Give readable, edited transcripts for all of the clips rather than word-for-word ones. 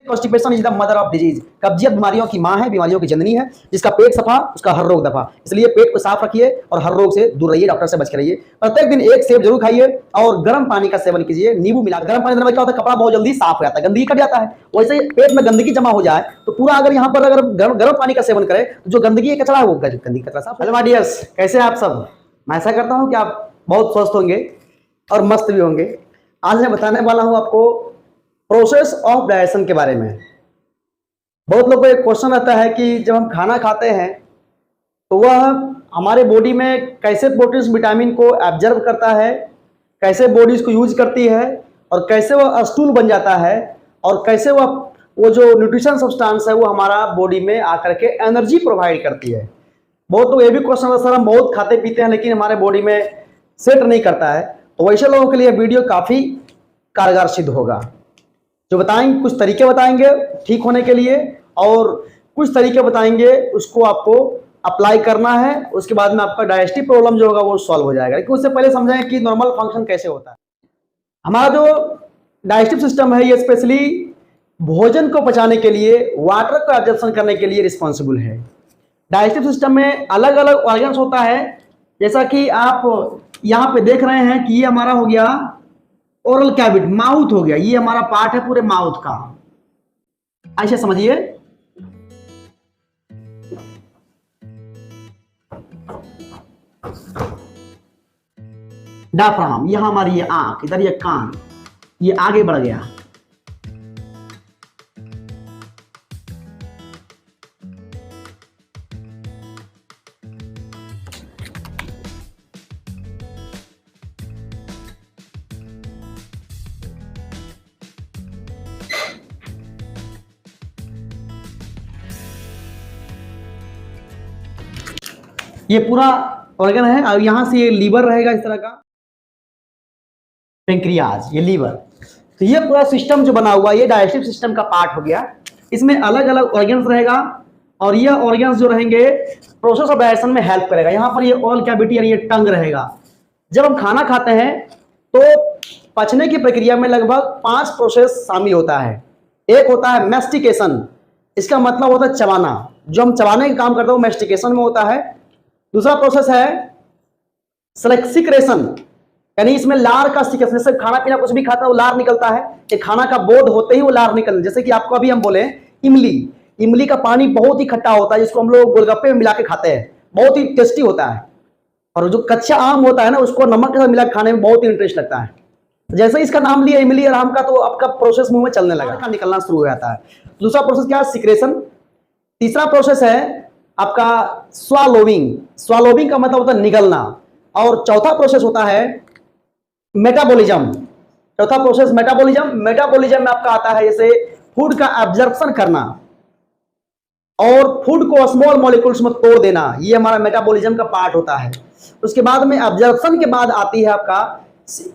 Constipation is the mother of disease. कब्जियत बीमारियों की मां है, बीमारियों की जननी है। जिसका पेट सफा उसका हर रोग दफा। इसलिए पेट को साफ रखिए और हर रोग से दूर रहिए, डॉक्टर से बच के रहिए। प्रत्येक दिन एक सेब जरूर खाइए और गर्म पानी का सेवन कीजिए, नींबू मिला। गर्म पानी देने में क्या होता है, कपड़ा बहुत जल्दी साफ हो जाता है, गंदगी कट जाता है। वैसे ही पेट में गंदगी जमा हो जाए तो पूरा अगर यहाँ पर अगर गर्म पानी का सेवन करें तो जो गंदगी कचरा है वो गंदगी कचरा साफ। हेलो माय डियर्स, कैसे हैं आप सब। मैं ऐसा करता हूँ कि आप बहुत स्वस्थ होंगे और मस्त भी होंगे। आज मैं बताने वाला हूँ आपको प्रोसेस ऑफ डाइजेशन के बारे में। बहुत लोगों को एक क्वेश्चन आता है कि जब हम खाना खाते हैं तो वह हमारे बॉडी में कैसे प्रोटीन विटामिन को एब्जर्व करता है, कैसे बॉडी इसको यूज करती है और कैसे वह स्टूल बन जाता है और कैसे वो जो न्यूट्रिशन सब्सटेंस है वो हमारा बॉडी में आकर के एनर्जी प्रोवाइड करती है। बहुत लोग ये भी क्वेश्चन है, सर हम बहुत खाते पीते हैं लेकिन हमारे बॉडी में सेट नहीं करता है। तो वैसे लोगों के लिए वीडियो काफ़ी कारगर सिद्ध होगा। जो बताएंगे, कुछ तरीके बताएंगे ठीक होने के लिए और कुछ तरीके बताएंगे उसको आपको अप्लाई करना है। उसके बाद में आपका डाइजेस्टिव प्रॉब्लम जो होगा वो सॉल्व हो जाएगा। लेकिन उससे पहले समझें कि नॉर्मल फंक्शन कैसे होता है। हमारा जो डाइजेस्टिव सिस्टम है ये स्पेशली भोजन को पचाने के लिए, वाटर को एब्जॉर्प्शन करने के लिए रिस्पॉन्सिबल है। डाइजेस्टिव सिस्टम में अलग अलग ऑर्गन्स होता है। जैसा कि आप यहाँ पे देख रहे हैं कि ये हमारा हो गया ओरल कैविटी, माउथ हो गया, ये हमारा पार्ट है पूरे माउथ का। ऐसे समझिए। डायफ्राम, यहां हमारी ये आंख, इधर ये कान, ये आगे बढ़ गया। ये पूरा ऑर्गन है और यहां से ये लीवर रहेगा इस तरह का, पेंक्रियाज, ये लीवर। तो ये पूरा सिस्टम जो बना हुआ ये डाइजेस्टिव सिस्टम का पार्ट हो गया। इसमें अलग अलग ऑर्गन्स रहेगा और ये ऑर्गन्स जो रहेंगे प्रोसेस ऑफ डाइजेशन में हेल्प करेगा। यहाँ पर ये ओरल कैविटी यानी ये टंग रहेगा। जब हम खाना खाते हैं तो पचने की प्रक्रिया में लगभग 5 प्रोसेस शामिल होता है। एक होता है मैस्टिकेशन, इसका मतलब होता है चबाना। जो हम चबाने का काम करते हैं वो मैस्टिकेशन में होता है। दूसरा प्रोसेस है सिक्रेशन, यानी इसमें लार का सिक्रेशन। जैसे खाना पीना कुछ भी खाता है वो लार निकलता है। एक खाना का बोध होते ही वो लार निकल, जैसे कि आपको अभी हम बोले इमली का पानी बहुत ही खट्टा होता है जिसको हम लोग गोलगप्पे में मिला के खाते हैं, बहुत ही टेस्टी होता है। और जो कच्चा आम होता है ना उसको नमक के साथ मिला खाने में बहुत ही इंटरेस्ट लगता है। जैसे इसका नाम लिया इमली और आम का तो आपका प्रोसेस मुंह में चलने लगा, निकलना शुरू हो जाता है। दूसरा प्रोसेस क्या है, सिक्रेशन। तीसरा प्रोसेस है आपका स्वालोविंग का मतलब होता है निगलना। और चौथा प्रोसेस होता है मेटाबॉलिज्म। चौथा प्रोसेस मेटाबॉलिज्म में आपका आता है जैसे फूड का एब्जॉर्प्शन करना और फूड को स्मॉल मॉलिक्यूल्स में तोड़ देना, ये हमारा मेटाबॉलिज्म का पार्ट होता है। उसके बाद में एब्जॉर्प्शन के बाद आती है आपका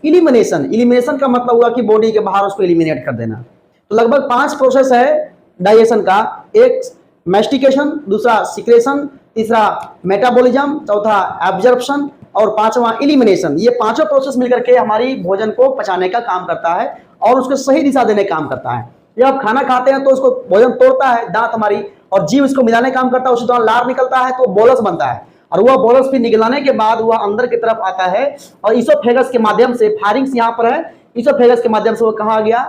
इलिमिनेशन का मतलब हुआ कि बॉडी के बाहर उसको इलिमिनेट कर देना। तो लगभग 5 प्रोसेस है डाइजेशन का। एक मैस्टिकेशन, दूसरा सिक्रेशन, तीसरा मेटाबॉलिज्म, चौथा एब्जॉर्प्शन और पांचवा इलिमिनेशन। ये पांचों प्रोसेस मिलकर के हमारी भोजन को पचाने का काम करता है और उसको सही दिशा देने का काम करता है। जब आप खाना खाते हैं तो उसको भोजन तोड़ता है दांत हमारी और जीभ इसको मिलाने का काम करता है। उसी दौरान लार निकलता है तो बोलस बनता है और वह बोलस भी निकलाने के बाद वह अंदर की तरफ आता है और इसोफेगस के माध्यम से, फारिंक्स यहाँ पर है, इसोफेगस के माध्यम से वो कहाँ आ गया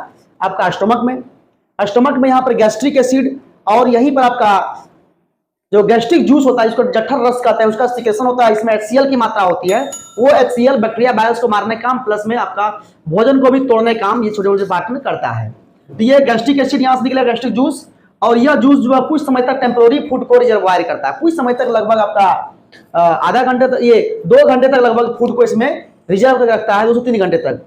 आपका स्टमक में यहाँ पर गैस्ट्रिक एसिड और यहीं पर आपका जो गैस्ट्रिक जूस होता है जिसको जठर रस कहते हैं उसका सिक्रेशन होता है। इसमें HCl की मात्रा होती है, वो HCl बैक्टीरिया वायरस को मारने का काम प्लस में आपका भोजन को भी तोड़ने का काम ये छोटे छोटे पार्ट में करता है। तो ये गैस्ट्रिक एसिड यहाँ से निकलेगा, गैस्ट्रिक जूस, और यह जूस जो है कुछ समय तक टेम्पोररी फूड को रिजर्वायर करता है। कुछ समय तक लगभग आपका आधा घंटे तक, ये 2 घंटे तक लगभग फूड को इसमें रिजर्व करके रखता है, 2 से 3 घंटे तक।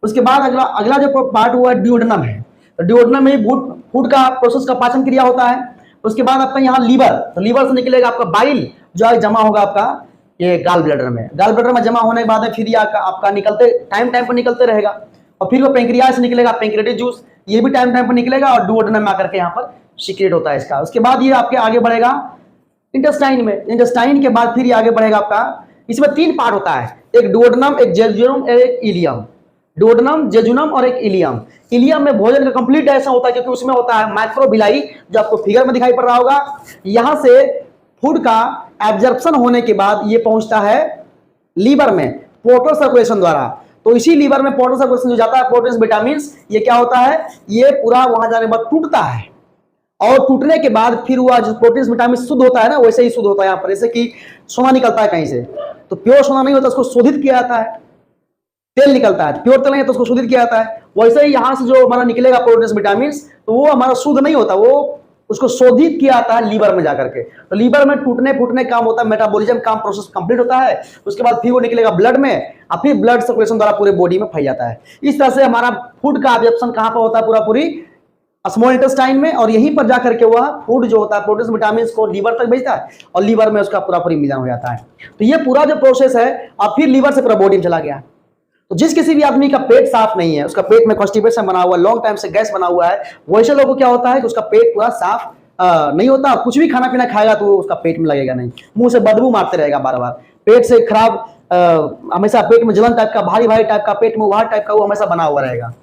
उसके बाद अगला जो पार्ट हुआ ड्यूओडेनम है। तो ड्यूओडेनम में फूड का प्रोसेस का पाचन क्रिया होता है। उसके बाद आपका यहाँ लीवर, तो लीवर से निकलेगा आपका बाइल जो है जमा होगा आपका ये गाल ब्लैडर में जमा होने के बाद फिर ये आपका निकलते टाइम पर निकलते रहेगा और फिर वो पेंक्रियाज से निकलेगा पेंक्रियाटिक जूस, ये भी टाइम पर निकलेगा और डुओडेनम में आकर के यहाँ पर सीक्रेट होता है इसका। उसके बाद ये आपके आगे बढ़ेगा इंटेस्टाइन में, इंटेस्टाइन के बाद फिर ये आगे बढ़ेगा आपका, इसमें 3 पार्ट होता है, एक डुओडेनम, एक जेजुनम, एक इलियम। डोडनम, जेजुनम और एक इलियम। इलियम में भोजन का कंप्लीट डाइजेशन होता है क्योंकि उसमें होता है माइक्रोबिलाई, जो आपको फिगर में दिखाई पड़ रहा होगा। यहां से फूड का एब्जॉर्प्शन होने के बाद ये पहुंचता है लीवर में पोर्टल सर्कुलेशन द्वारा। तो इसी लीवर में पोर्टल सर्कुलेशन जो जाता है प्रोटीन विटामिन, ये क्या होता है, ये पूरा वहां जाने के बाद टूटता है और टूटने के बाद फिर वह जो प्रोटीन विटामिन शुद्ध होता है ना, वैसे ही शुद्ध होता है यहाँ पर, जैसे कि सोना निकलता है कहीं से, तो प्योर सोना नहीं होता, उसको शोधित किया जाता है, तेल निकलता है, प्योर तेल नहीं है तो उसको शोधित किया जाता है। वैसे ही यहाँ से जो हमारा निकलेगा प्रोटीन विटामिन, तो वो हमारा शुद्ध नहीं होता, वो उसको शोधित किया जाता है लीवर में जाकर के। तो लीवर में टूटने फूटने काम होता है, मेटाबॉलिज्म काम प्रोसेस कंप्लीट होता है, उसके बाद फिर वो निकलेगा ब्लड में और फिर ब्लड सर्कुलेशन द्वारा पूरे बॉडी में फैल जाता है। इस तरह से हमारा फूड का एब्जॉर्प्शन कहां पर होता है, पूरा पूरी स्मॉल इंटेस्टाइन में, और यहीं पर जाकर के वह फूड जो होता है प्रोटीन विटामिन को लीवर तक भेजता है और लीवर में उसका पूरा पूरी मिलान हो जाता है। तो ये पूरा जो प्रोसेस है और फिर लीवर से पूरा बॉडी में चला गया। तो जिस किसी भी आदमी का पेट साफ नहीं है, उसका पेट में कॉन्स्टिपेशन बना हुआ है, लॉन्ग टाइम से गैस बना हुआ है, वैसे लोगों को क्या होता है कि उसका पेट पूरा साफ नहीं होता, कुछ भी खाना पीना खाएगा तो उसका पेट में लगेगा नहीं, मुंह से बदबू मारते रहेगा बार बार, पेट से खराब, हमेशा पेट में जलन टाइप का, भारी भारी टाइप का, पेट में उभार टाइप का वो हमेशा बना हुआ रहेगा।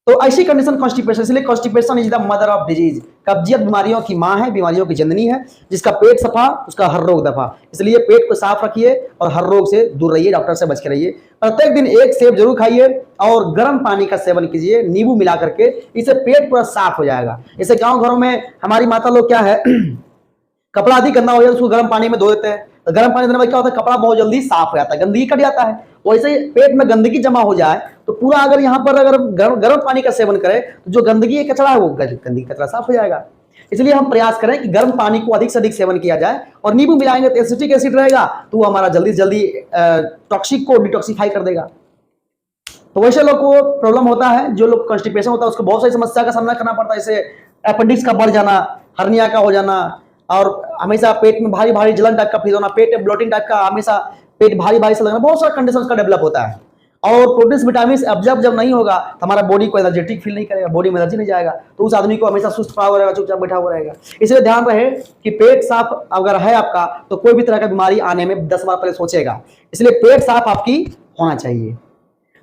तो ऐसी कंडीशन कॉन्स्टिपेशन, इसलिए constipation is the mother of disease, कब्जियत बीमारियों की मां है, बीमारियों की जननी है। जिसका पेट सफा उसका हर रोग दफा, इसलिए पेट को साफ रखिए और हर रोग से दूर रहिए, डॉक्टर से बच के रहिए। प्रत्येक दिन एक सेब जरूर खाइए और गर्म पानी का सेवन कीजिए नींबू मिला करके, इससे पेट पूरा साफ हो जाएगा। जैसे गाँव घरों में हमारी माता लोग क्या है कपड़ा अधिक गंदा हो जाए उसको गर्म पानी में धो देते हैं, तो गर्म पानी देने में क्या होता है, कपड़ा बहुत जल्दी साफ हो जाता है, गंदगी कट जाता है। वैसे ही पेट में गंदगी जमा हो जाए तो पूरा अगर यहाँ पर अगर गर्म पानी का सेवन करें तो जो गंदगी कचरा है वो गंदगी कचरा साफ हो जाएगा। इसलिए हम प्रयास करें कि गर्म पानी को अधिक से अधिक सेवन किया जाए, और नींबू मिलाएंगे तो एसिटिक एसिड रहेगा तो वो हमारा जल्दी से जल्दी टॉक्सिक को डिटॉक्सिफाई कर देगा। तो वैसे लोग को प्रॉब्लम होता है, जो लोग कॉन्स्टिपेशन होता है उसको बहुत सारी समस्या का सामना करना पड़ता है, जैसे अपेंडिक्स का बढ़ जाना, हर्निया का हो जाना, और हमेशा पेट में भारी भारी जलन टाइप का फील होना, पेट ब्लोटिंग टाइप का, हमेशा पेट भारी भारी से लगना, बहुत सारा कंडीशन का डेवलप होता है। और प्रोटीन विटामिन एब्जॉर्ब जब नहीं होगा तो हमारा बॉडी को एनर्जेटिक फील नहीं करेगा, बॉडी में एनर्जी नहीं जाएगा, तो उस आदमी को हमेशा सुस्त पड़ा हुआ रहेगा, चुपचाप बैठा हुआ रहेगा। इसलिए ध्यान रहे कि पेट साफ अगर है आपका तो कोई भी तरह का बीमारी आने में 10 बार पहले सोचेगा, इसलिए पेट साफ आपकी होना चाहिए।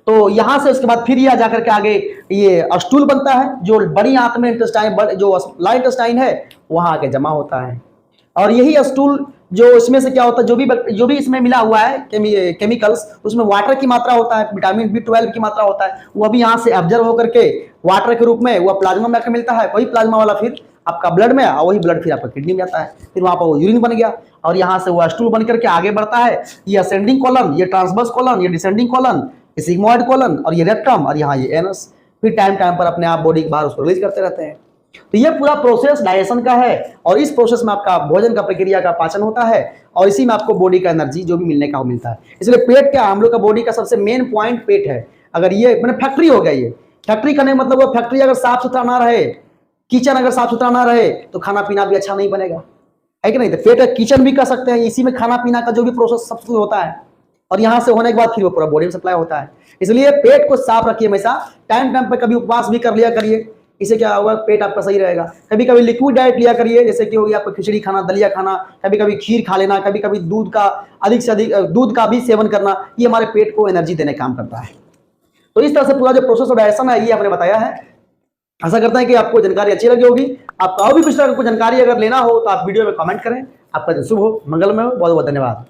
तो यहां से उसके बाद फिर यह जाकर के आगे ये स्टूल बनता है, जो बड़ी आंत में इंटेस्टाइन, जो लार्ज इंटेस्टाइन है वहां आके जमा होता है, और यही स्टूल जो इसमें से क्या होता है, जो भी इसमें मिला हुआ है केमिकल्स, उसमें वाटर की मात्रा होता है, विटामिन B12 की मात्रा होता है, वो भी यहाँ से एब्जॉर्ब होकर के वाटर के रूप में वो प्लाज्मा में आकर मिलता है, वही प्लाज्मा वाला फिर आपका ब्लड में, और वही ब्लड फिर आपका किडनी में जाता है, फिर वहाँ पर वो यूरिन बन गया, और यहाँ से वो स्टूल बन करके आगे बढ़ता है। ये असेंडिंग कॉलन, ये ट्रांसवर्स कॉलन, ये डिसेंडिंग कॉलन, ये सिग्मोइड कॉलन, और ये रेक्टम, और यहाँ ये एनस, फिर टाइम टाइम पर अपने आप बॉडी के बाहर उसको रिलीज करते रहते हैं। तो ये पूरा प्रोसेस डाइजेशन का है, और इस प्रोसेस में आपका भोजन का प्रक्रिया का पाचन होता है, और इसी में आपको बॉडी का एनर्जी जो भी मिलने का वो मिलता है। इसलिए पेट क्या, हम लोग का बॉडी का सबसे मेन पॉइंट पेट है। अगर ये मैंने फैक्ट्री हो गया, ये फैक्ट्री करने का मतलब वो फैक्ट्री अगर साफ सुथरा ना रहे, किचन अगर साफ सुथरा ना रहे तो खाना पीना भी अच्छा नहीं बनेगा, है कि नहीं। तो पेट किचन भी कर सकते हैं, इसी में खाना पीना का जो भी प्रोसेस सब कुछ होता है, और यहाँ से होने के बाद फिर वो पूरा बॉडी में सप्लाई होता है। इसलिए पेट को साफ रखिए हमेशा, टाइम टाइम पर कभी उपवास भी कर लिया करिए, इससे क्या होगा, पेट आपका सही रहेगा। कभी कभी लिक्विड डाइट लिया करिए, जैसे कि हो गया आपको खिचड़ी खाना, दलिया खाना, कभी कभी खीर खा लेना, कभी कभी दूध का अधिक से अधिक दूध का भी सेवन करना, ये हमारे पेट को एनर्जी देने काम करता है। तो इस तरह से पूरा जो प्रोसेस ऑफ डाइजेशन है ये आपने बताया है। आशा करते हैं कि आपको जानकारी अच्छी लगी होगी। आपको और भी कुछ तरह की जानकारी अगर लेना हो तो आप वीडियो में कमेंट करें। आपका दिन शुभ हो, मंगलमय हो। बहुत बहुत धन्यवाद।